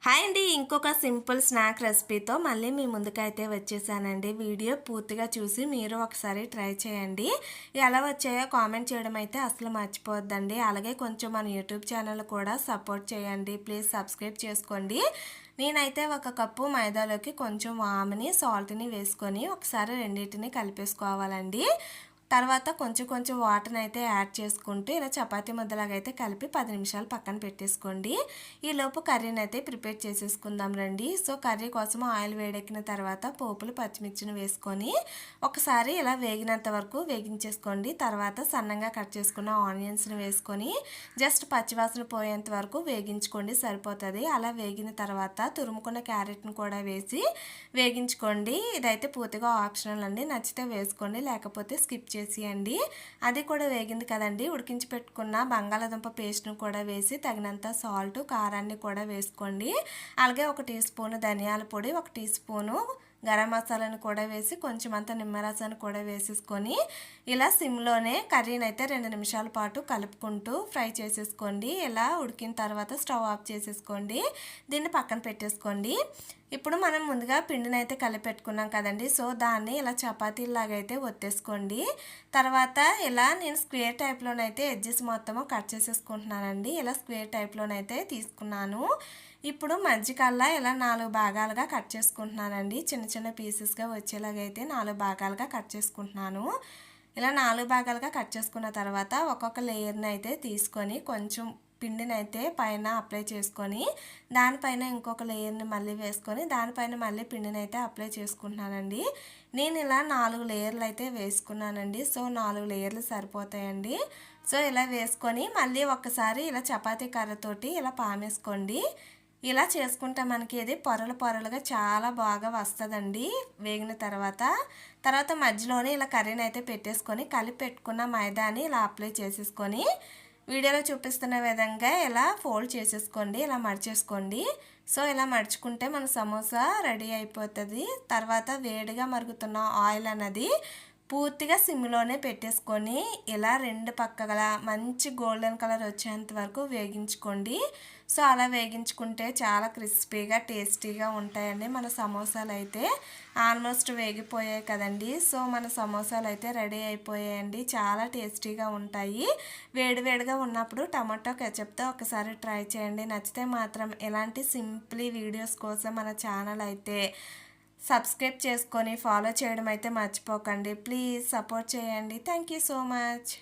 Hi అండి. ఇంకొక simple snack రెసిపీతో మళ్ళీ మీ ముందుకైతే వచ్చేసానండి. వీడియో పూర్తిగా చూసి మీరు ఒకసారి ట్రై చేయండి. ఎలా వచ్చాయో కామెంట్ చేయడం అయితే అసలు మర్చిపోవద్దండి. అలాగే కొంచెం మన యూట్యూబ్ ఛానల్ కూడా సపోర్ట్ చేయండి. ప్లీజ్ సబ్స్క్రైబ్ చేసుకోండి. నేనైతే ఒక కప్పు మైదాలోకి కొంచెం వాముని, సాల్ట్‌ని వేసుకొని ఒకసారి రెండిటిని కలిపేసుకోవాలండి. తర్వాత కొంచెం వాటర్ని అయితే యాడ్ చేసుకుంటూ ఇలా చపాతీ ముద్దలాగా అయితే కలిపి 10 నిమిషాలు పక్కన పెట్టేసుకోండి. ఈలోపు కర్రీని అయితే ప్రిపేర్ చేసేసుకుందాం రండి. సో కర్రీ కోసం ఆయిల్ వేడెక్కిన తర్వాత పోపులు పచ్చిమిర్చిని వేసుకొని ఒకసారి ఇలా వేగినంత వరకు వేగించేసుకోండి. తర్వాత సన్నంగా కట్ చేసుకున్న ఆనియన్స్ని వేసుకొని జస్ట్ పచ్చివాసన పోయేంత వరకు వేగించుకోండి, సరిపోతుంది. అలా వేగిన తర్వాత తురుముకున్న క్యారెట్ని కూడా వేసి వేగించుకోండి. ఇదైతే పూర్తిగా ఆప్షనల్ అండి, నచ్చితే వేసుకోండి, లేకపోతే స్కిప్ చేసేయండి. అది కూడా వేగింది కదండి, ఉడికించి పెట్టుకున్న బంగాళాదుంప పేస్ట్ను కూడా వేసి తగినంత సాల్ట్, కారాన్ని కూడా వేసుకోండి. అలాగే 1 టీ స్పూన్ ధనియాల పొడి, 1 టీ స్పూను గరం మసాలాను కూడా వేసి కొంచెం అంత నిమ్మరసాన్ని కూడా వేసేసుకొని ఇలా సిమ్లోనే కర్రీని అయితే 2 నిమిషాల పాటు కలుపుకుంటూ ఫ్రై చేసేసుకోండి. ఇలా ఉడికిన తర్వాత స్టవ్ ఆఫ్ చేసేసుకోండి. దీన్ని పక్కన పెట్టేసుకోండి. ఇప్పుడు మనం ముందుగా పిండిని అయితే కలిపెట్టుకున్నాం కదండి, సో దాన్ని ఇలా చపాతీలాగా అయితే ఒత్తేసుకోండి. తర్వాత ఇలా నేను స్క్వేర్ టైప్లోనైతే ఎడ్జెస్ మొత్తము కట్ చేసేసుకుంటున్నానండి. ఇలా స్క్వేర్ టైప్లోనైతే తీసుకున్నాను. ఇప్పుడు మధ్యకల్లా ఇలా 4 భాగాలుగా కట్ చేసుకుంటున్నానండి. చిన్న పీసెస్గా వచ్చేలాగైతే 4 భాగాలుగా కట్ చేసుకుంటున్నాను. ఇలా 4 భాగాలుగా కట్ చేసుకున్న తర్వాత ఒక్కొక్క లేయర్ని అయితే తీసుకొని కొంచెం పిండిని అయితే పైన అప్లై చేసుకొని దానిపైన ఇంకొక లేయర్ని మళ్ళీ వేసుకొని దానిపైన మళ్ళీ పిండిని అయితే అప్లై చేసుకుంటున్నానండి. నేను ఇలా 4 లేయర్లు అయితే వేసుకున్నానండి. సో 4 లేయర్లు సరిపోతాయండి. సో ఇలా వేసుకొని మళ్ళీ ఒక్కసారి ఇలా చపాతీ కర్రతోటి ఇలా పామేసుకోండి. ఇలా చేసుకుంటే మనకి ఇది పొరలుగా చాలా బాగా వస్తుందండి వేగిన తర్వాత మధ్యలోనే ఇలా కర్రీని అయితే పెట్టేసుకొని కలిపి పెట్టుకున్న మైదాని ఇలా అప్లై చేసేసుకొని వీడియోలో చూపిస్తున్న విధంగా ఇలా ఫోల్డ్ చేసేసుకోండి, ఇలా మడిచేసుకోండి. సో ఇలా మడుచుకుంటే మన సమోసా రెడీ అయిపోతుంది. తర్వాత వేడిగా మరుగుతున్న ఆయిల్ అన్నది పూర్తిగా సిమ్లోనే పెట్టేసుకొని ఇలా 2 పక్కల మంచి గోల్డెన్ కలర్ వచ్చేంత వరకు వేగించుకోండి. సో అలా వేగించుకుంటే చాలా క్రిస్పీగా టేస్టీగా ఉంటాయండి. మన సమోసాలు అయితే ఆల్మోస్ట్ వేగిపోయాయి కదండి. సో మన సమోసాలు అయితే రెడీ అయిపోయాయండి. చాలా టేస్టీగా ఉంటాయి. వేడివేడిగా ఉన్నప్పుడు టమాటో కెచప్తో ఒకసారి ట్రై చేయండి. నచ్చితే మాత్రం ఇలాంటి సింప్లీ వీడియోస్ కోసం మన ఛానల్ అయితే సబ్స్క్రైబ్ చేసుకొని ఫాలో చేయడం అయితే మర్చిపోకండి. ప్లీజ్ సపోర్ట్ చేయండి. Thank you so much.